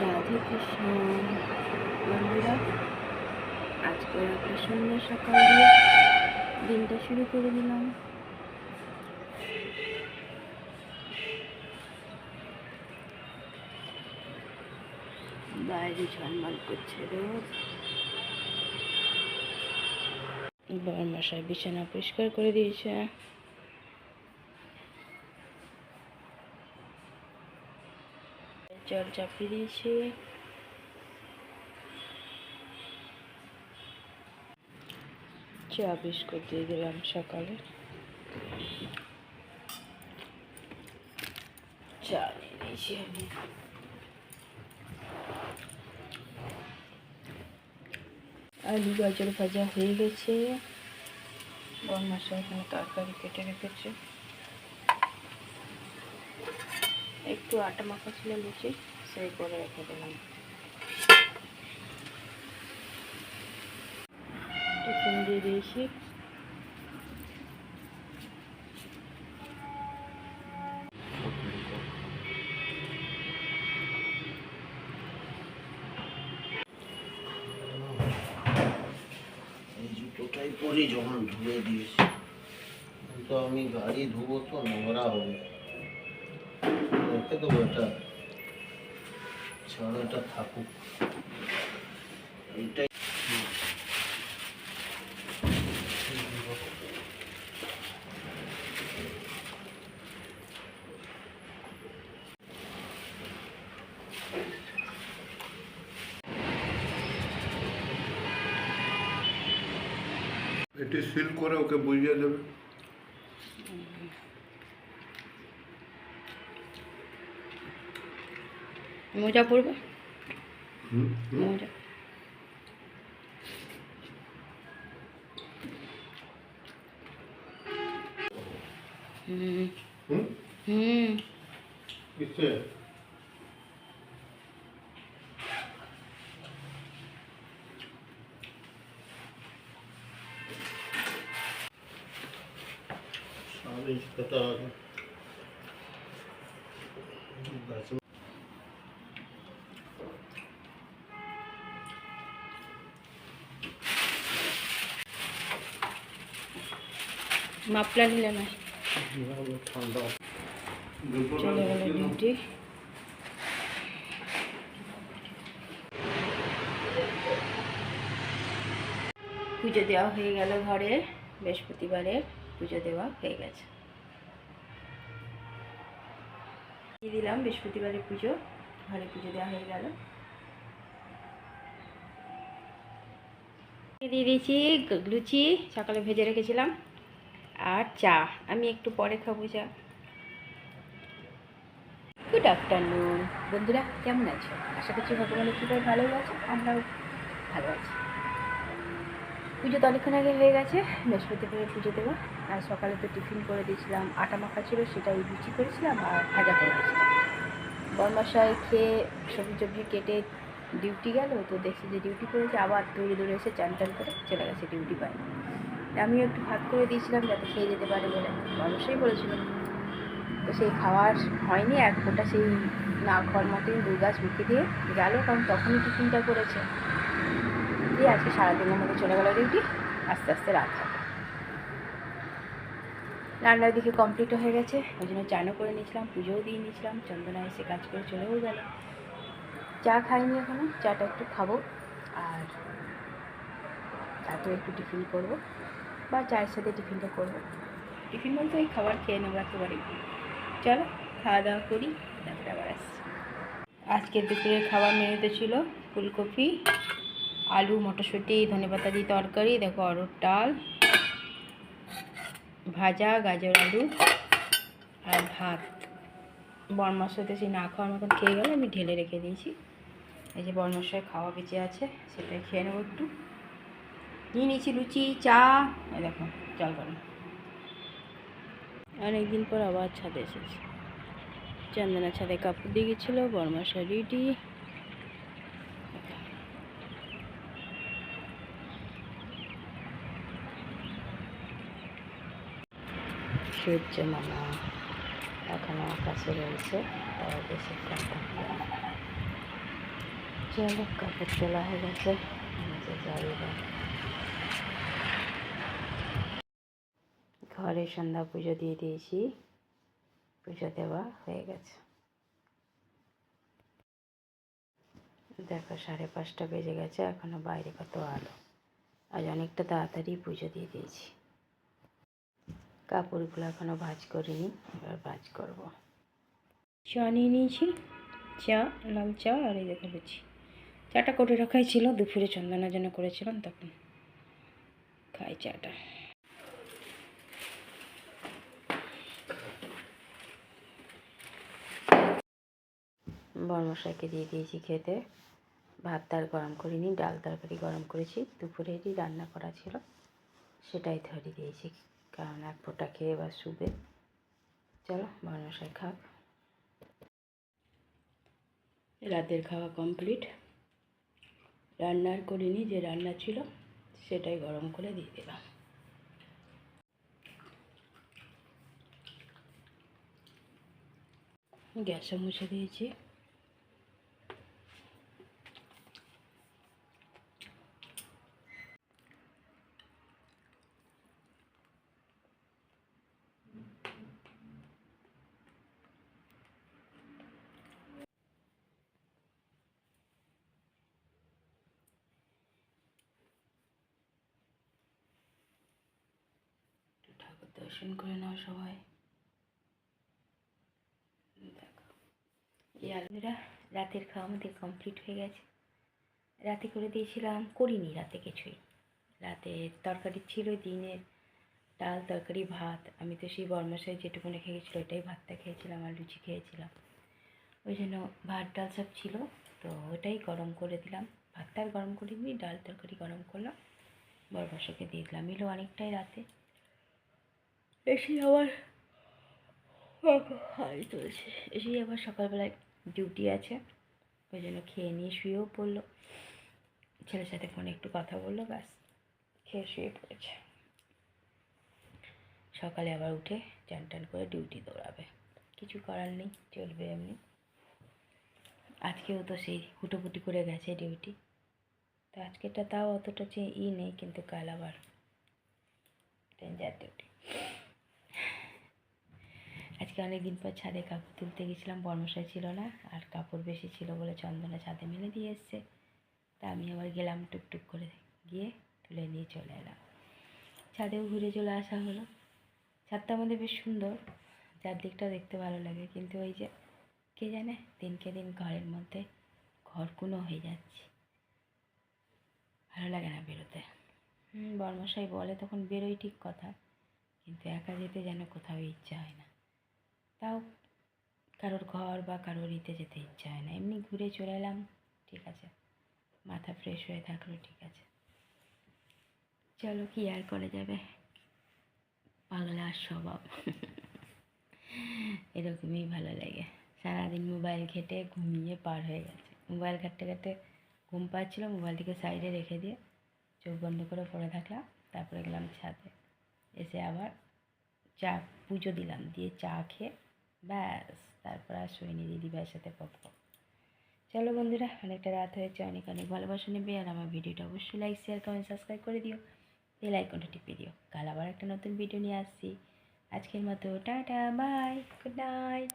রাধে কৃষ্ণ বন্ধুরা, আজকে একটা সুন্দর সকাল দিয়ে দিনটা শুরু করে দিলাম। বাইরে ঝলমল করছে রোদ। বরমশাই বিছানা পরিষ্কার করে দিয়েছে। জল চাপিয়ে দিয়েছি। চা বিস্কুট দিয়ে দিলাম সকালে। চা নিয়ে নিয়েছি আমি। আলু গাজর ভাজা হয়ে গেছে। বরমশাই এখানে তরকারি কেটে রেখেছে। একটু আটা মাখা ছিল লুচি, সেই করে রেখে দিলাম। টিফিন দিয়ে দিয়েছি। জুতোটাই পরে যখন ধুয়ে দিয়েছি, তো আমি গাড়ি ধুবো তো নোংরা হবে, রেখে দেবো। এটা ছাড়া, এটা থাকুক। এইটাই এটি সিল করে ওকে বুঝিয়ে দেবে। মোজা পরবে, মোজা। কিসে সামনে কথা মাপলা নিলে না, ঠান্ডা চলে গেল ডিউটি। পুজো দেওয়া হয়ে গেল ঘরে। বৃহস্পতিবারে পুজো দেওয়া হয়ে গেছে। দিয়ে দিলাম বৃহস্পতিবারে পুজো, ঘরে পুজো দেওয়া হয়ে গেল। দিয়ে দিয়েছি লুচি, সকালে ভেজে রেখেছিলাম, আর চা। আমি একটু পরে খাবো চা। গুড আফটারনুন বন্ধুরা, কেমন আছো? আশা করছি ভগবানের কৃপায় ভালো আছে, আমরাও ভালো আছি। পুজো তো অনেকক্ষণ আগে হয়ে গেছে, বৃহস্পতিবারে পুজো দেবো। আর সকালে তো টিফিন করে দিয়েছিলাম, আটা মাখা ছিল, সেটা ওই লুচি করেছিলাম আর ভাজা করে দিয়েছিলাম। বরমশাই খেয়ে সবজি টবজি কেটে ডিউটি গেল, তো দেখছি যে ডিউটি করেছে, আবার দৌড়ে এসে চান টান করে চলে গেছে ডিউটি পায়। আমিও একটু ভাত করে দিয়েছিলাম যাতে খেয়ে যেতে পারে বলে, বরমশাই বলেছিল। তো সেই খাওয়ার হয়নি, এক ফোঁটা সেই না খাওয়ার মতোই দুর্গাছ মুখে দিয়ে গেল, কারণ তখনই টিফিনটা করেছে। দিয়ে আজকে সারাদিনের মধ্যে চলে গেল ডিউটি, আস্তে আস্তে রাত হবে। রান্নার দিকে কমপ্লিটও হয়ে গেছে, ওই জন্য চানও করে নিয়েছিলাম, পুজোও দিয়ে নিয়েছিলাম। চন্দনা এসে কাজ করে চলেও গেল। চা খাইনি এখনো, চাটা একটু খাবো, আর রাতেও একটু টিফিন করবো, বা চায়ের সাথে টিফিনটা করবো। টিফিন বলতে ওই খাবার খেয়ে নেবো একেবারে। চলো খাওয়া দাওয়া করি, তারপরে আবার আসছি। আজকের দুপুরের খাবার মেনুতে ছিল ফুলকপি, আলু, মটরশুঁটি, ধনেপাতা দিয়ে তরকারি, দেখো অরহর ডাল, ভাজা গাজর আলু আর ভাত। বরমশাইতে সেই না খাওয়ার মতন খেয়ে গেলে আমি ঢেলে রেখে দিয়েছি। এই যে বরমশাই খাওয়া বেঁচে আছে, সেটাই খেয়ে নেবো একটু। নিয়ে নিয়েছি লুচি, চা, এই দেখো জল গরম। অনেকদিন পর আবার ছাদে এসেছি। চন্দনা ছাদে কাপড় দিয়ে গেছিলো, বরমশাই ডিউটি। সূর্য মামা এখনো আকাশে রয়েছে, তারা দেশের কথা। চলো কাপড় তোলা হয়ে গেছে, নিচে যাই এবার। ঘরে সন্ধ্যা পুজো দিয়ে দিয়েছি, পুজো দেওয়া হয়ে গেছে। দেখো 5:30 বেজে গেছে, এখনো বাইরে কত আলো। আজ অনেকটা তাড়াতাড়ি পুজো দিয়ে দিয়েছি। কাপড়গুলো এখনো ভাঁজ করিনি, এবার ভাঁজ করবো। চা নিয়ে নিয়েছি, চা, লাল চা, আর এই দেখো লুচি। চাটা করে রাখাই ছিল, দুপুরে চন্দনার জন্য করেছিলাম, তখন খাই চাটা। বর্মশাইকে দিয়ে দিয়েছি খেতে। ভাত আর গরম করিনি, ডাল তরকারি গরম করেছি, দুপুরেরই রান্না করা ছিল, সেটাই ধরিয়ে দিয়েছি, কারণ এক ফোঁটা খেয়ে এবার শুবে। চলো বর্মশাই খাক। রাতের খাওয়া কমপ্লিট, রান্না আর করিনি, যে রান্না ছিল সেটাই গরম করে দিয়ে দিলাম। গ্যাসও মুছে দিয়েছি। ঠাকুর দর্শন করে নাও সবাই। দেখো এই আলুরা রাতের খাওয়া আমাদের কমপ্লিট হয়ে গেছে। রাতে করে দিয়েছিলাম, করিনি রাতে কিছুই। রাতে তরকারি ছিল দিনের, ডাল তরকারি ভাত। আমি তো সেই বর্মশাই যেটুকু রেখে গেছিলো ওইটাই ভাতটা খেয়েছিলাম, আর লুচি খেয়েছিলাম। ওই জন্য ভাত ডাল সব ছিল, তো ওটাই গরম করে দিলাম। ভাতটা আর গরম করিনি, ডাল তরকারি গরম করলাম, বর্মশাইকে দিয়ে দিলাম। এলো অনেকটাই রাতে, এসে আবার হাই তুলছে, এসেই আবার সকালবেলায় ডিউটি আছে, ওই জন্য খেয়ে নিয়ে শুয়েও পড়লো। ছেলের সাথে ফোনে একটু কথা বললো, ব্যাস খেয়ে শুয়ে পড়েছে। সকালে আবার উঠে চান টান করে ডিউটি দৌড়াবে, কিছু করার নেই, চলবে এমনি। আজকেও তো সেই হুটোপুটি করে গেছে ডিউটি, তো আজকেটা তাও অতটা নেই, কিন্তু কাল আবার ডেঞ্জার ডিউটি। আজকে অনেক দিন পর ছাদে কাপড় তুলতে গেছিলাম, বর্মশাই ছিল না, আর কাপড় বেশি ছিল বলে চন্দনা ছাদে মেলে দিয়ে এসছে। তা আমি আবার গেলাম, টুকটুক করে গিয়ে তুলে নিয়ে চলে এলাম। ছাদেও ঘুরে চলে আসা হলো। ছাদটা আমাদের বেশ সুন্দর, চারদিকটা দেখতে ভালো লাগে, কিন্তু ওই যে কে জানে দিনকে দিন ঘরের মধ্যে ঘরকুনো হয়ে যাচ্ছে, ভালো লাগে না বেরোতে। বর্মশাই বলে তখন বেরোই ঠিক কথা, কিন্তু একা যেতে যেন কোথাও ইচ্ছা হয় না। তাও কারোর ঘর বা কারোর যেতে ইচ্ছা হয় না, এমনি ঘুরে চলে এলাম, ঠিক আছে, মাথা ফ্রেশ হয়ে থাকলো, ঠিক আছে। চলো কি আর করা যাবে, পাগলার স্বভাব। এরকমই ভালো লাগে। সারাদিন মোবাইল ঘেটে ঘুমিয়ে পার হয়ে গেছে। মোবাইল ঘাঁটতে ঘাঁটতে ঘুম পাচ্ছিলো, মোবাইলটিকে সাইডে রেখে দিয়ে চোখ বন্ধ করে পড়ে থাকলাম। তারপরে গেলাম ছাদে, এসে আবার চা পুজো দিলাম, দিয়ে চা খেয়ে ব্যাস তারপর আর শুইনি, দিদিভাইয়ের সাথে পক। চলো বন্ধুরা, অনেকটা রাত হয়েছে, অনেক অনেক ভালোবাসা নেবে, আর আমার ভিডিওটা অবশ্যই লাইক শেয়ার কমেন্ট সাবস্ক্রাইব করে দিও, বেল আইকনটা টিপে দিও। কাল আবার একটা নতুন ভিডিও নিয়ে আসছি। আজকের মতো টাটা, বাই, গুড নাইট।